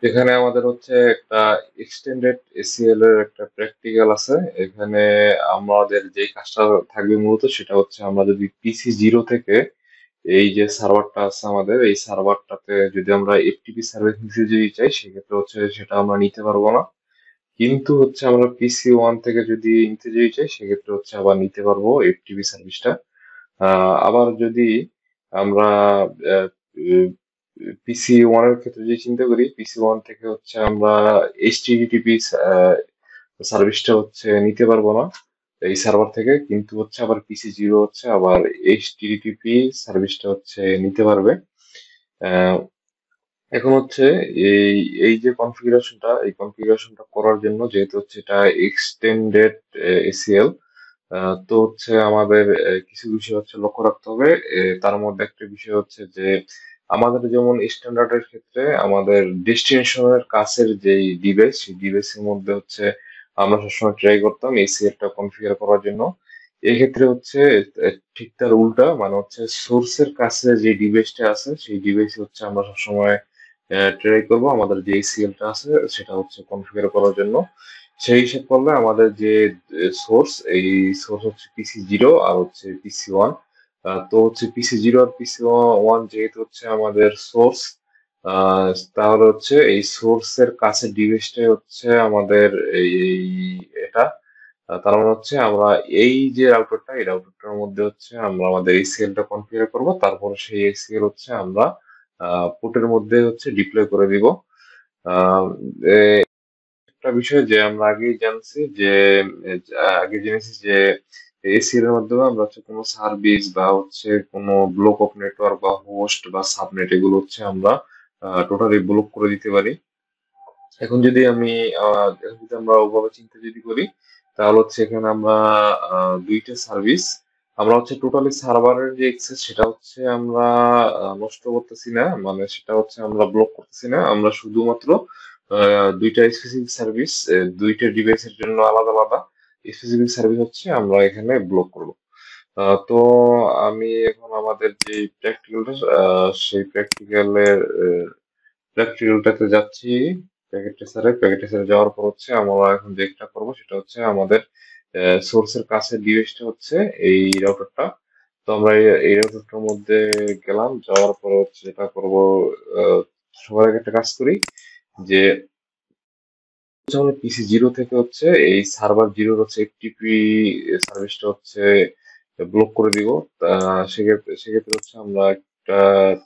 এখানে আমাদের হচ্ছে একটা এক্সটেন্ডেড এসিএল এর একটা প্র্যাকটিক্যাল আছে। এখানে আমাদের যে কাজটা থাকবে মূলত সেটা হচ্ছে আমরা যদি পিসি জিরো থেকে এই যে সার্ভারটা আছে আমাদের এই সার্ভারটাতে যদি আমরা এফটিপি সার্ভিস নিতে যদি চাই সেক্ষেত্রে হচ্ছে সেটা আমরা নিতে পারবো না। কিন্তু হচ্ছে আমরা পিসি ওয়ান থেকে যদি নিতে যদি চাই সেক্ষেত্রে হচ্ছে আবার নিতে পারবো এফটিপি সার্ভিসটা। আবার যদি আমরা পিসি ওয়ান এর ক্ষেত্রে যদি চিন্তা করি পিসি ওয়ান থেকে হচ্ছে আমরা এইচটিটিপি সার্ভিসটা হচ্ছে নিতে পারবো না এই সার্ভার থেকে, কিন্তু হচ্ছে আবার পিসি জিরো হচ্ছে আবার এইচটিটিপি সার্ভিসটা হচ্ছে নিতে পারবে। আহ, এখন হচ্ছে এই এই যে কনফিগারেশনটা এই কনফিগারেশনটা করার জন্য যেহেতু হচ্ছে এটা এক্সটেন্ডেড এসিএল, তো হচ্ছে আমাদের কিছু বিষয় হচ্ছে লক্ষ্য রাখতে হবে। তার মধ্যে একটা বিষয় হচ্ছে যে আমাদের যেমন স্ট্যান্ডার্ডের ক্ষেত্রে আমাদের ডেস্টিনেশনের কাছের যেই ডিভাইস সেই ডিভাইসের মধ্যে হচ্ছে আমরা সবসময় ট্রাই করতাম এসিএলটা কনফিগার করার জন্য। এক্ষেত্রে হচ্ছে ঠিক তার উল্টা, মানে হচ্ছে সোর্সের কাছে যে ডিভাইসটা আছে সেই ডিভাইসে হচ্ছে আমরা সবসময় ট্রাই করব আমাদের যে এসিএলটা আছে সেটা হচ্ছে কনফিগার করার জন্য। সেই হিসেব করলে আমাদের যে সোর্স এই সোর্স হচ্ছে পিসি জিরো আর হচ্ছে পিসি ওয়ান। তো হচ্ছে পিসি জিরো আর পিসি ওয়ান যেহেতু হচ্ছে আমাদের সোর্স, তাহলে হচ্ছে এই সোর্সের কাছে ডিভাইসটাই হচ্ছে আমাদের এই এটা। তার মানে হচ্ছে আমরা এই যে রাউটারটা এই রাউটারটার মধ্যে হচ্ছে আমরা আমাদের এসিএল টা কনফিগার করব, তারপর সেই এসিএল হচ্ছে আমরা পোর্টের মধ্যে হচ্ছে ডিপ্লয় করে দিব। আহ, একটা বিষয় যে আমরা আগেই জানছি যে আগে জেনেছি যে এসিএল এর মাধ্যমে আমরা হচ্ছে কোনো সার্ভিস বা হচ্ছে কোনো ব্লক অফ নেটওয়ার্ক বা হোস্ট বা সাবনেট এগুলো হচ্ছে আমরা টোটালি ব্লক করে দিতে পারি। এখন যদি আমি এখন যদি আমরা ওভাবে চিন্তা যদি করি তাহলে হচ্ছে এখানে আমরা দুইটা সার্ভিস আমরা হচ্ছে টোটালি সার্ভারের যে এক্সেস সেটা হচ্ছে আমরা নষ্ট করতেছি না, মানে সেটা হচ্ছে আমরা ব্লক করতেছি না, আমরা শুধুমাত্র দুইটা স্পেসিফিক সার্ভিস দুইটা ডিভাইসের জন্য আলাদা আলাদা স্পেসিফিক সার্ভিস হচ্ছে আমরা এখানে ব্লক করব। তো আমি এখন আমাদের যে প্র্যাকটিক্যালটা সেই প্র্যাকটিক্যালটাতে যাচ্ছি। প্যাকেট টেসারে যাওয়ার পর হচ্ছে আমরা এখন যেটা করবো সেটা হচ্ছে আমাদের সোর্সের কাছে ডিভাইসটা হচ্ছে এই রাউটারটা। তো আমরা এই রাউটারটার মধ্যে গেলাম, যাওয়ার পর হচ্ছে যেটা করবো, আহ, সবার আগে একটা কাজ করি যে হচ্ছে আমরা পিসি জিরো থেকে হচ্ছে এই সার্ভার জিরোর হচ্ছে এফটিপি সার্ভিসটা হচ্ছে ব্লক করে দিব। সেক্ষেত্রে সেক্ষেত্রে হচ্ছে আমরা একটা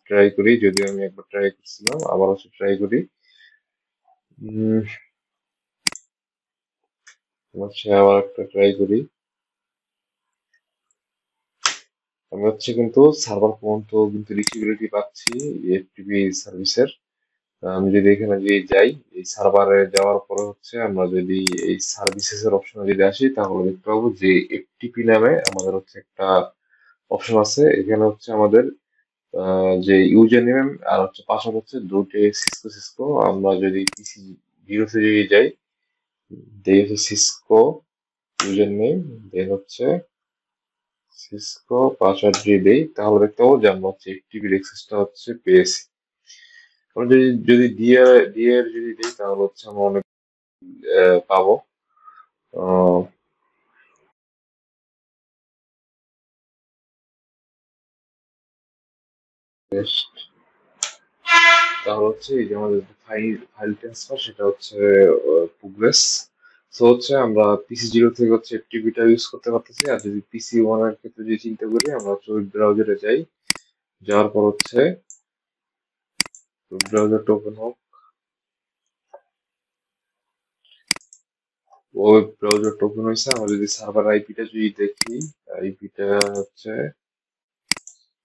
ট্রাই করি, যদিও আমি একবার ট্রাই করছিলাম আবার হচ্ছে ট্রাই করি। উম, হচ্ছে আবার একটা ট্রাই করি। আমি হচ্ছে কিন্তু সার্ভার পর্যন্ত কিন্তু রিচেবিলিটি পাচ্ছি এফটিপি সার্ভিসের। আমি যদি এখানে যদি যাই এই সার্ভারে যাওয়ার পরে হচ্ছে আমরা যদি এই সার্ভিসেস এর অপশনে যদি আসি তাহলে দেখতে পাবো যে এফটিপি নামে আমাদের হচ্ছে একটা অপশন আছে। এখানে হচ্ছে আমাদের যে ইউজার নেম আর হচ্ছে পাসওয়ার্ড হচ্ছে দুটো সিসকো সিসকো। আমরা যদি পিসি জিরোতে যদি যাই, দেই হচ্ছে সিসকো ইউজার নেম, দেন হচ্ছে সিসকো পাসওয়ার্ড দিয়ে দেই তাহলে দেখতে পাবো যে আমরা হচ্ছে এফটিপির অ্যাক্সেসটা হচ্ছে পেয়েছি। আমরা যদি ডিএর যদি দিই তাহলে হচ্ছে আমরা অনেক পাবো। আহ, best। তাহলে হচ্ছে এই যে আমাদের ফাইল ফাইল ট্রান্সফার সেটা হচ্ছে প্রোগ্রেস। তো হচ্ছে আমরা পিসি জিরো থেকে হচ্ছে এফটিপিটা ইউজ করতে পারতেছি। আর যদি পিসি ওয়ান এর ক্ষেত্রে যদি চিন্তা করি আমরা হচ্ছে ওয়েব ব্রাউজারে যাই, যাওয়ার পর হচ্ছে ওয়েব ব্রাউজারটা ওপেন হোক। ওয়েব ব্রাউজারটা ওপেন হয়েছে। আমরা যদি সার্ভার আইপিটা যদি দেখি, আইপিটা হচ্ছে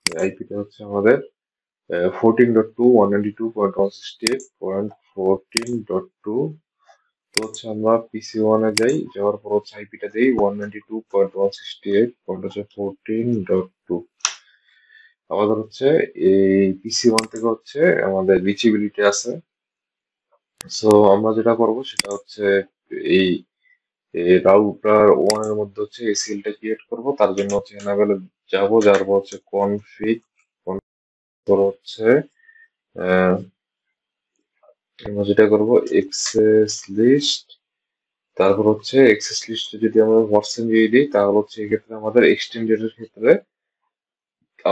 আইপিটা হচ্ছে আমাদের 14.2 192.168.14.2। তো হচ্ছে আমরা পিসি ওয়ানে যাই, যাওয়ার পর হচ্ছে আইপিটা দেই 192.168.14.2। আমাদের হচ্ছে এই পিসি ওয়ান থেকে হচ্ছে আমাদের রিচেবিলিটি আছে। সো আমরা যেটা করব সেটা হচ্ছে এই রাউটার ওয়ান এর মধ্যে হচ্ছে এসিএল টা ক্রিয়েট করব। তার জন্য হচ্ছে এনাবেলে যাব, যার পর হচ্ছে কনফিগ, হচ্ছে আমরা যেটা করব এক্সেস লিস্ট, তারপর হচ্ছে এক্সেস লিস্টে যদি আমরা হোয়াটসঅ্যাপ দিয়ে দিই তাহলে হচ্ছে এক্ষেত্রে আমাদের এক্সটেন্ডেড এর ক্ষেত্রে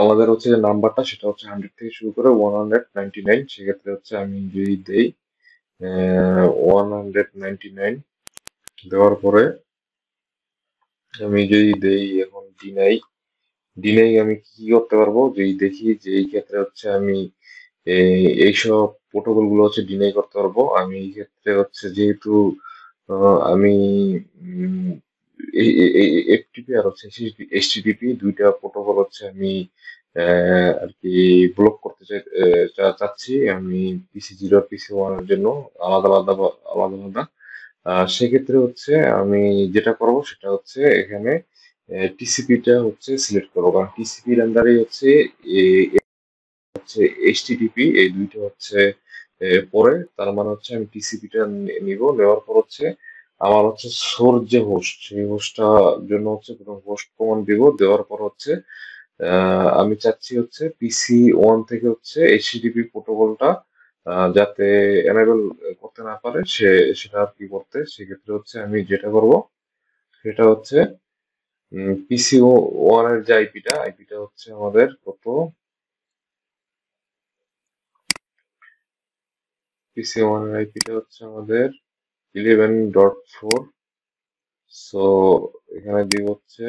আমাদের হচ্ছে যে নাম্বারটা সেটা হচ্ছে 100 থেকে শুরু করে 199। সেক্ষেত্রে হচ্ছে আমি যদি দেই 199 দেওয়ার পরে আমি যদি দেই এখন ডিনাই, ডিনাই আমি কি করতে পারবো যেই দেখি যে এই ক্ষেত্রে হচ্ছে আমি এইসব প্রোটোকল গুলো হচ্ছে ডিনাই করতে পারবো। আমি এই ক্ষেত্রে হচ্ছে যেহেতু আমি এফটিপি আর হচ্ছে এইচটিটিপি দুইটা প্রোটোকল হচ্ছে আমি আর কি ব্লক করতে চাচ্ছি আমি পিসি জিরো আর পিসি ওয়ান এর জন্য আলাদা আলাদা আলাদা আলাদা। সেক্ষেত্রে হচ্ছে আমি যেটা করব সেটা হচ্ছে এখানে টিসিপিটা হচ্ছে সিলেক্ট করবো, কারণ টিসিপির আন্ডারে হচ্ছে হচ্ছে এইচটিটিপি এই দুইটা হচ্ছে পরে, তার মানে হচ্ছে আমি টিসিপিটা নিব, নেওয়ার পর হচ্ছে আমার হচ্ছে সোর্স যে হোস্ট সেই হোস্টটার জন্য হচ্ছে প্রথম হোস্ট কমান্ড দিব, দেওয়ার পর হচ্ছে আমি চাচ্ছি হচ্ছে পিসি ওয়ান থেকে হচ্ছে এইচটিটিপি প্রোটোকলটা যাতে এনেবল করতে না পারে সেটা আর কি করতে। সেক্ষেত্রে হচ্ছে আমি যেটা করব সেটা হচ্ছে পিসি ওয়ান এর যে আইপিটা হচ্ছে আমাদের কত, পিসি ওয়ান এর আইপিটা হচ্ছে আমাদের 11.4। সো এখানে দিব হচ্ছে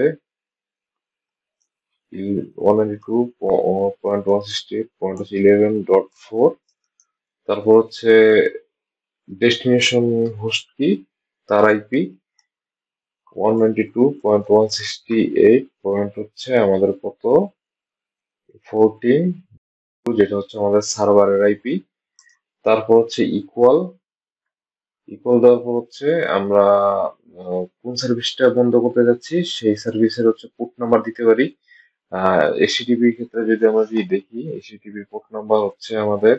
192.168.11.4। তারপর হচ্ছে ডেস্টিনেশন হোস্ট কি, তার আইপি 192.168. হচ্ছে আমাদের কত 14, যেটা হচ্ছে আমাদের সার্ভারের আইপি। তারপর হচ্ছে ইকুয়াল, ইকুয়াল দেওয়ার পর হচ্ছে আমরা কোন সার্ভিসটা বন্ধ করতে যাচ্ছি সেই সার্ভিসের হচ্ছে পোর্ট নাম্বার দিতে পারি। এসটিটিপির ক্ষেত্রে যদি আমরা যদি দেখি এসটিটিপির পোর্ট নাম্বার হচ্ছে আমাদের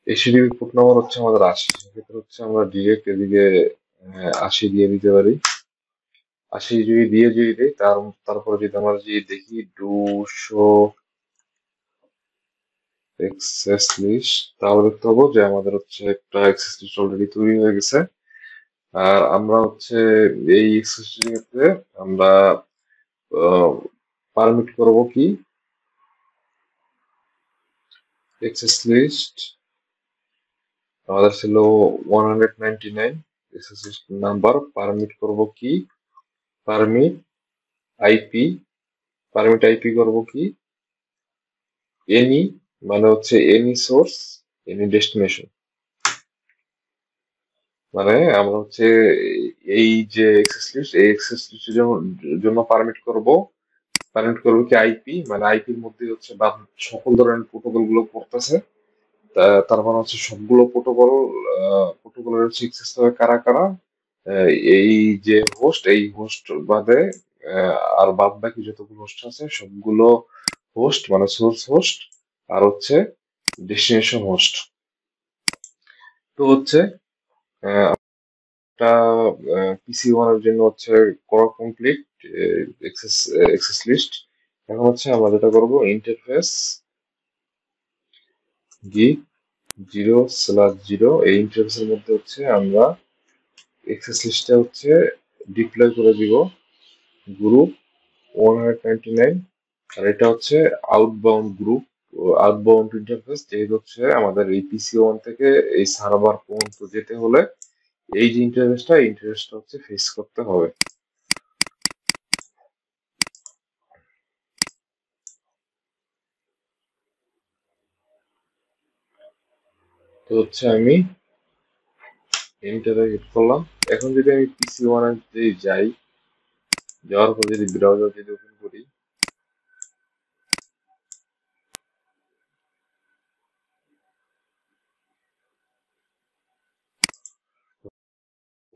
এসটিটিপির পোর্ট নাম্বার হচ্ছে আমাদের 80। সেক্ষেত্রে হচ্ছে আমরা ডিরেক্ট এদিকে 80 দিয়ে দিতে পারি। 80 যদি দিয়ে যদি দিই তারপরে যদি আমরা যদি দেখি 200 এক্সেস লিস্ট, তাহলে দেখতে পাবো যে আমাদের হচ্ছে একটা এক্সেস লিস্ট অলরেডি তৈরি হয়ে গেছে। আর আমরা হচ্ছে এই এক্সেস লিস্টের ক্ষেত্রে আমরা পারমিট করব কি, এক্সেস লিস্ট আমাদের ছিল 199 এক্সেস লিস্ট নাম্বার, পারমিট করব কি, পারমিট আইপি, পারমিট আইপি করব কি এনি, মানে হচ্ছে এনি সোর্স এনি ডেস্টিনেশন, মানে আমরা হচ্ছে এই যে এক্সেস লিস্ট এই এক্সেস লিস্টের জন্য পারমিট করবো কি আইপি, মানে আইপির মধ্যে হচ্ছে বা সকল ধরনের প্রোটোকল গুলো পড়তেছে। তার মানে হচ্ছে সবগুলো প্রোটোকলের হচ্ছে এক্সেস হবে কারা কারা, এই যে হোস্ট এই হোস্ট বাদে আর বাদ বাকি যতগুলো হোস্ট আছে সবগুলো হোস্ট মানে সোর্স হোস্ট আর হচ্ছে ডেস্টিনেশন হোস্ট। তো হচ্ছে একটা পিসি ওয়ানের জন্য হচ্ছে করা কমপ্লিট এক্সেস এক্সেস লিস্ট। এখন হচ্ছে আমরা যেটা করবো ইন্টারফেস গিগ 0/0, এই ইন্টারফেসের মধ্যে হচ্ছে আমরা এক্সেস লিস্টটা হচ্ছে ডিপ্লয় করে দিব গ্রুপ 199। আর এটা হচ্ছে আউটবাউন্ড গ্রুপ, আউটবাউন্ড ইন্টারফেস, যেহেতু হচ্ছে আমাদের এই পিসি ওয়ান থেকে এই সার্ভার পর্যন্ত যেতে হলে এই যে ইন্টারফেসটা হচ্ছে ফেস করতে হবে। তো হচ্ছে আমি এন্টারে হিট করলাম। এখন যদি আমি পিসি ওয়ানে যদি যাই, যাওয়ার পর যদি ব্রাউজার যদি ওপেন করি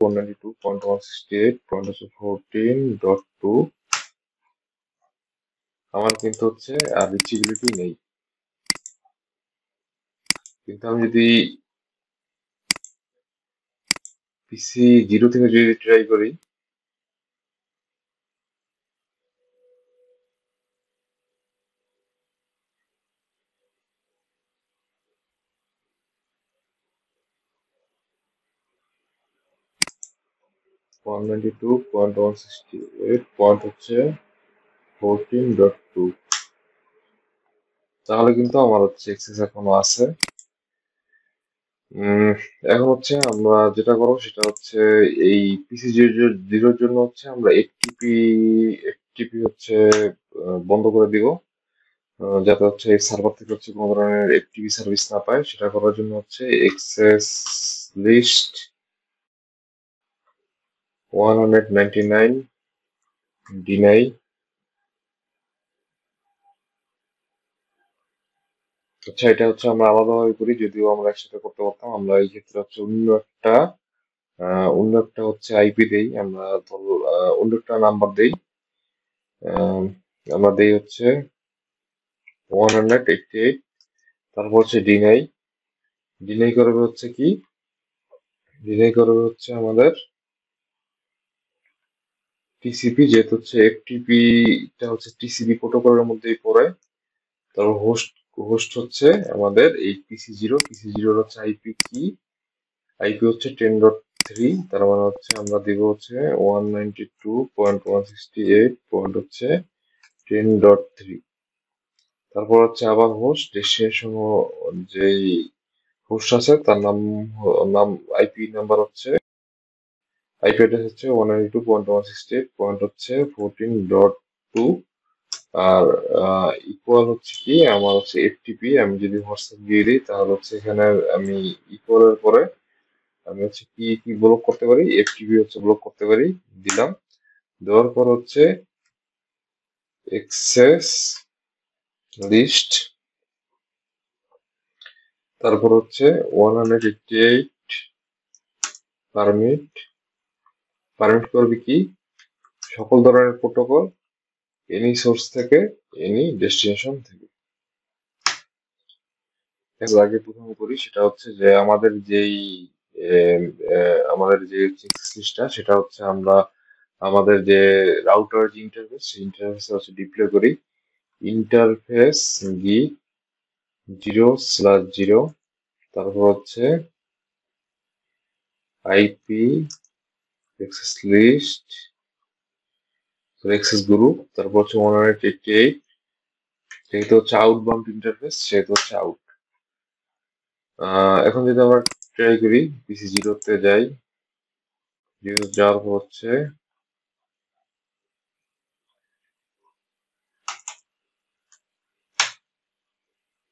192.168.14.2 আমার কিন্তু হচ্ছে আর রিচেবিলিটি নেই। কিন্তু আমি যদি পিসি 0 থেকে যদি ট্রাই করি, 192.168 পয়েন্ট হচ্ছে 14.2, তাহলে কিন্তু আমার হচ্ছে এক্সেস এখনো আছে। এখন হচ্ছে আমরা যেটা করবো সেটা হচ্ছে এই পিসি জিরোর জন্য হচ্ছে আমরা এফটিপি হচ্ছে বন্ধ করে দিব, যাতে হচ্ছে এই সার্ভার থেকে হচ্ছে কোনো ধরনের এফটিপি সার্ভিস না পায়। সেটা করার জন্য হচ্ছে এক্সেস লিস্ট 199 ডিনাই। আচ্ছা, এটা হচ্ছে আমরা আলাদাভাবে করি, যদিও আমরা একসাথে করতে পারতাম। আমরা এই ক্ষেত্রে হচ্ছে অন্য একটা হচ্ছে আইপি দেই, আমরা ধরো অন্য একটা নাম্বার দেই। আহ, আমরা দেই হচ্ছে 188, তারপর হচ্ছে ডিনাই করবে হচ্ছে কি, ডিনাই করবে হচ্ছে আমাদের টিসিপি, যেহেতু হচ্ছে এফটিপি টা হচ্ছে টিসিপি প্রোটোকলের মধ্যেই পড়ে। তারপর হোস্ট হচ্ছে আমাদের এই পিসি জিরোর হচ্ছে আইপি কি, আইপি হচ্ছে 10.3, তার মানে হচ্ছে আমরা দিব হচ্ছে 192.168 পয়েন্ট হচ্ছে 10.3। তারপর হচ্ছে আবার হোস্ট ডেস্টিনেশন, যেই হোস্ট আছে তার নাম আইপি নাম্বার হচ্ছে, আইপি অ্যাড্রেস হচ্ছে 192.168 পয়েন্ট হচ্ছে 14.2। আর ইকুয়াল হচ্ছে কি, আমার হচ্ছে এফটিপি, আমি যদি হোয়াটসঅ্যাপ দিয়ে দিই তাহলে হচ্ছে এখানে আমি ইকুয়ালের পরে আমি হচ্ছে কি কি ব্লক করতে পারি, এফটিপি হচ্ছে ব্লক করতে পারি, দিলাম। দেওয়ার পর হচ্ছে এক্সেস লিস্ট, তারপর হচ্ছে 188 পারমিট, পারমিট করবে কি সকল ধরনের প্রোটোকল, এনি সোর্স থেকে, এনি ডেস্টিনেশন থেকে। আগে প্রথমে করি সেটা হচ্ছে যে আমাদের যে লিস্টটা সেটা হচ্ছে আমরা আমাদের যে রাউটার যে ইন্টারফেস, সেই ইন্টারফেসে হচ্ছে ডিপ্লয় করি। ইন্টারফেস গি 0/0, তারপর হচ্ছে IP access list, access group, তারপর হচ্ছে 188, যেহেতু হচ্ছে আউটবাউন্ড ইন্টারফেস সেহেতু হচ্ছে আউট। এখন যদি আমরা ট্রাই করি পিসি জিরোতে যাই, জিরো যাওয়ার পর হচ্ছে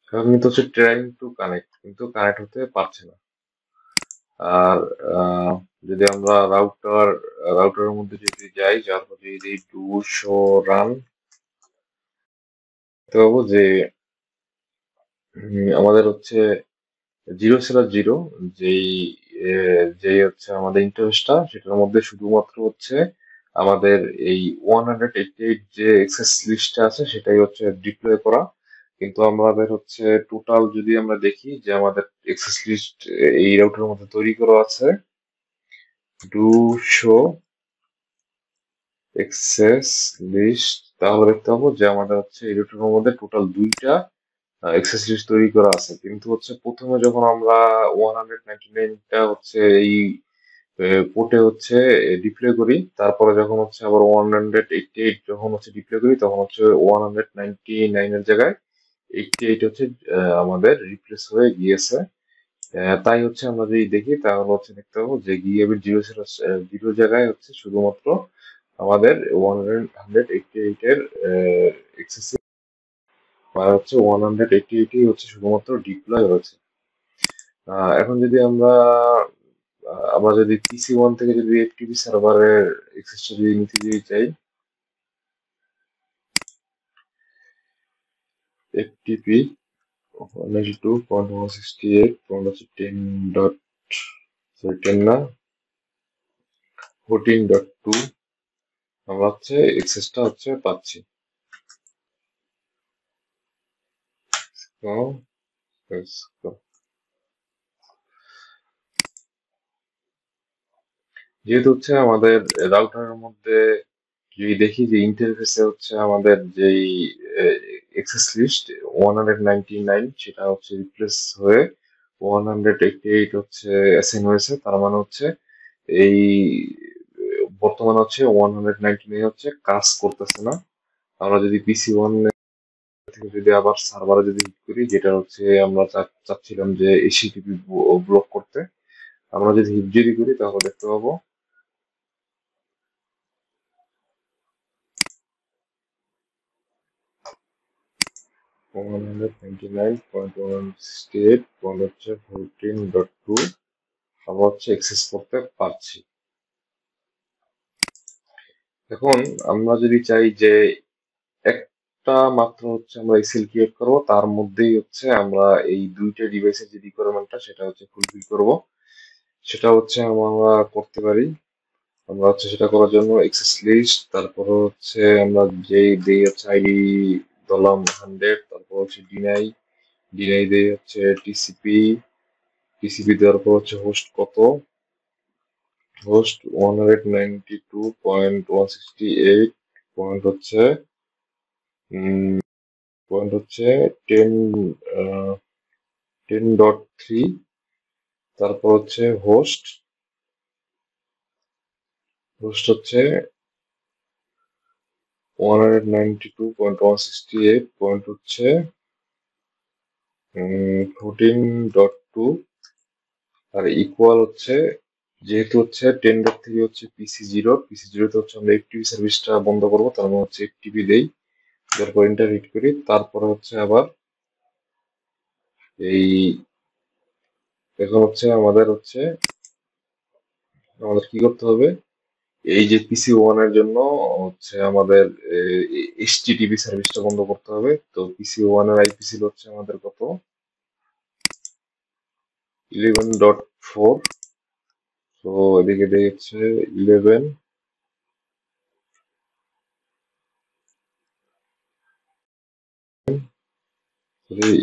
এখন কিন্তু হচ্ছে ট্রাইং টু কানেক্ট, কিন্তু কানেক্ট হতে পারছে না। আর যদি আমরা রাউটারের মধ্যে যদি যাই, যার পর যদি ডু শো রান, দেখতে পাবো যে আমাদের হচ্ছে 0/0 যেই যেই হচ্ছে আমাদের ইন্টারফেসটা, সেটার মধ্যে শুধুমাত্র হচ্ছে আমাদের এই 188 যে এক্সেস লিস্টটা আছে সেটাই হচ্ছে ডিপ্লয় করা। কিন্তু আমাদের হচ্ছে টোটাল যদি আমরা দেখি যে আমাদের এক্সেস লিস্ট এই রাউটারের মধ্যে তৈরি করা আছে ডু শো এক্সেস লিস্ট, তাহলে দেখতে পাবো যে আমাদের হচ্ছে এই রাউটারের মধ্যে টোটাল 2টা এক্সেস লিস্ট তৈরি করা আছে। কিন্তু হচ্ছে প্রথমে যখন আমরা 199টা হচ্ছে এই পোর্টে হচ্ছে ডিপ্লয় করি, তারপরে যখন হচ্ছে আবার 188 যখন হচ্ছে ডিপ্লয় করি, তখন হচ্ছে 199 এর জায়গায় 88 হচ্ছে আমাদের রিপ্লেস হয়ে গিয়েছে। তাই হচ্ছে আমরা যদি দেখি তাহলে হচ্ছে দেখতে পাবো যে গিগাবিট 0/0 জায়গায় হচ্ছে শুধুমাত্র আমাদের 188 এর এক্সেস, মানে হচ্ছে 188ই হচ্ছে শুধুমাত্র ডিপ্লয় হয়েছে। এখন যদি আমরা যদি পিসি ওয়ান থেকে যদি এফটিপি সার্ভারের এক্সেসটা যদি নিতে যদি চাই, এফটিপি 192.168 হচ্ছে 10 না 14.2, আমরা হচ্ছে এক্সেসটা হচ্ছে পাচ্ছি। তো let's go. যেহেতু হচ্ছে আমাদের রাউটারের মধ্যে যদি দেখি যে ইন্টারফেসে হচ্ছে আমাদের যেই অ্যাক্সেস লিস্ট 199 সেটা হচ্ছে রিপ্লেস হয়ে 188 হচ্ছে অ্যাসাইন হয়েছে, তার মানে হচ্ছে এই বর্তমানে হচ্ছে 199 হচ্ছে কাজ করতেছে না। আমরা যদি পিসি ওয়ান থেকে যদি আবার সার্ভারে যদি হিট করি, যেটা হচ্ছে আমরা চাচ্ছিলাম যে এইচটিটিপি ব্লক করতে, আমরা যদি হিট যদি করি তাহলে দেখতে পাবো 199.168.14.2 আমরা হচ্ছে অ্যাক্সেস করতে পারছি। এখন আমরা যদি চাই যে একটা মাত্র হচ্ছে আমরা এসএল ক্রিয়েট করবো, তার মধ্যেই হচ্ছে আমরা এই দুইটা ডিভাইসের যে রিকোয়ারমেন্টটা সেটা হচ্ছে ফুলফিল করব, সেটা হচ্ছে আমরা করতে পারি। আমরা হচ্ছে সেটা করার জন্য এক্সেস লিস্ট, তারপর হচ্ছে আমরা যেই দেই হচ্ছে আইডি ধরলাম 100, তারপর হচ্ছে ডিনাই, ডিনাই দেই হচ্ছে টিসিপি, টিসিপি দেওয়ার পর হচ্ছে হোস্ট কত, হোস্ট 192.168 পয়েন্ট হচ্ছে পয়েন্ট হচ্ছে 10 10.3, তারপর হচ্ছে হোস্ট, হোস্ট হচ্ছে 192.168 পয়েন্ট হচ্ছে 14.2, আর ইকুয়াল হচ্ছে যেহেতু হচ্ছে 10.3 হচ্ছে পিসি জিরোতে হচ্ছে আমরা এফটিপি সার্ভিসটা বন্ধ করবো, তার মানে হচ্ছে এফটিপি দেই, তারপর এন্টার হিট করি, তারপরে হচ্ছে আবার এই এখন হচ্ছে আমাদের কি করতে হবে, এই যে পিসি ওয়ান এর জন্য হচ্ছে আমাদের এইচটিটিপি সার্ভিসটা বন্ধ করতে হবে। তো পিসি ওয়ান এর আইপি ছিল হচ্ছে আমাদের কত, 11.4, তো এদিকে দেখছে 11,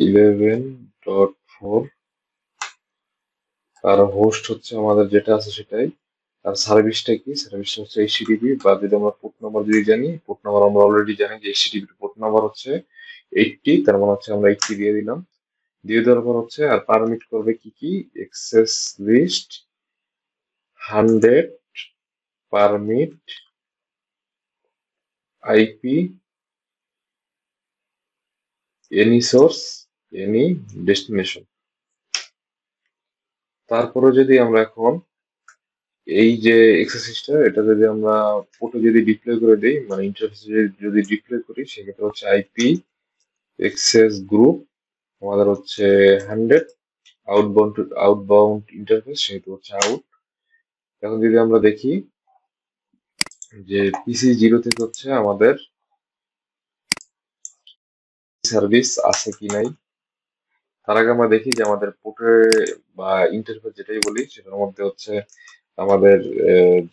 11.4, আর হোস্ট হচ্ছে আমাদের যেটা আছে সেটাই। আর সার্ভিসটা কি, সার্ভিসটা হচ্ছে এইচটিটিপি, বা যদি আমরা পোর্ট নাম্বার যদি জানি, পোর্ট নাম্বার আমরা অলরেডি জানি যে এইচটিটিপি পোর্ট নাম্বার হচ্ছে 80, তার মানে হচ্ছে আমরা 80 দিয়ে দিলাম। দিয়ে দেওয়ার পর হচ্ছে আর পারমিট করবে কি কি, access list 100, permit IP, any source, any destination. তারপরে যদি আমরা এখন এই যে এক্সারসাইজটা এটা যদি আমরা পোর্টে যদি ডিপ্লয় করে দিই, মানে ইন্টারফেসে যদি ডিপ্লয় করি, সেক্ষেত্রে হচ্ছে আইপি এক্সেস গ্রুপ আমাদের হচ্ছে 100, আউটবাউন্ড ইন্টারফেস সেহেতু হচ্ছে আউট। এখন যদি আমরা দেখি যে পিসি জিরো থেকে হচ্ছে আমাদের সার্ভিস আছে কি নাই, তার আগে আমরা দেখি যে আমাদের পোর্টে বা ইন্টারফেস যেটাই বলি সেটার মধ্যে হচ্ছে আমাদের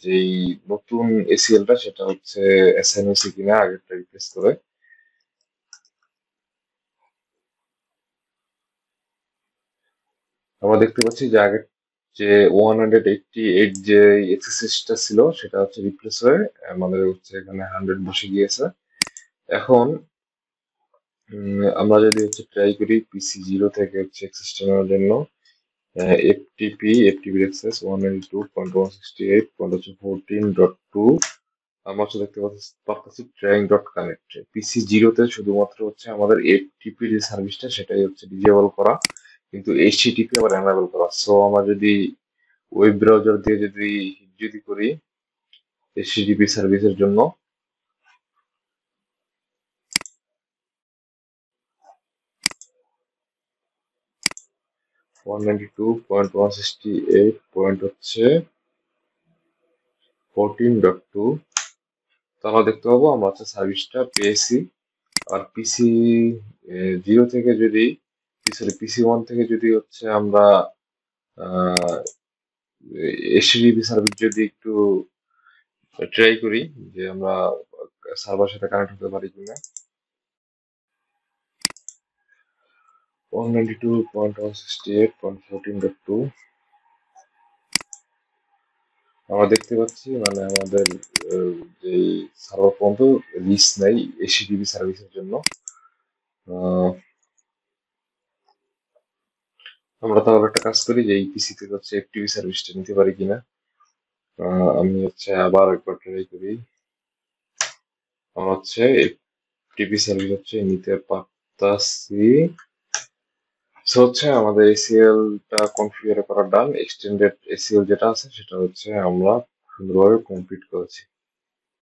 যেই নতুন এসিএলটা সেটা হচ্ছে অ্যাসাইন হয়েছে কিনা আগেরটা রিপ্লেস করে। আমরা দেখতে পাচ্ছি যে আগের যে 188 যে এক্সারসাইজটা ছিল সেটা হচ্ছে রিপ্লেস হয়ে আমাদের হচ্ছে এখানে 100 বসে গিয়েছে। এখন আমরা যদি হচ্ছে ট্রাই করি পিসি জিরো থেকে হচ্ছে এক্সেসটা নেওয়ার জন্য, এফটিপি অ্যাক্সেস 192.168.14.2, আমরা হচ্ছে দেখতে পাচ্ছি ট্রাইং ডট কানেক্ট। পিসি জিরোতে শুধুমাত্র হচ্ছে আমাদের এফটিপি যে সার্ভিসটা সেটাই হচ্ছে ডিজেবল করা, কিন্তু এইচটিটিপি আবার এনাবেল করা। সো আমরা যদি ওয়েব ব্রাউজার দিয়ে যদি করি এইচটিটিপি সার্ভিসের জন্য, 192.168 হচ্ছে 14.2, তো আমরা দেখতে পাবো আমরা হচ্ছে সার্ভিসটা পেয়েছি। আর পিসি জিরো থেকে যদি পিসি ওয়ান থেকে যদি হচ্ছে আমরা এইচটিটিপি সার্ভিস যদি একটু ট্রাই করি যে আমরা সার্ভার সাথে কানেক্ট হতে পারি কিনা, 192.168.14.2, আমরা দেখতে পাচ্ছি মানে আমাদের যে সার্ভার পর্যন্ত রিচ নেই এইচটিটিপি সার্ভিসের জন্য। আহ, আমরা তাহলে একটা কাজ করি যে এই পিসি থেকে হচ্ছে এফটিপি সার্ভিসটা নিতে পারি কিনা। আমি হচ্ছে আবার একবার ট্রাই করি। আমরা হচ্ছে এফটিপি সার্ভিস হচ্ছে নিতে পারতাছি। সো হচ্ছে আমাদের এসিএল টা কনফিগার করা ডান। এক্সটেন্ডেড এসিএল যেটা আছে সেটা হচ্ছে আমরা সুন্দরভাবে কমপ্লিট করেছি।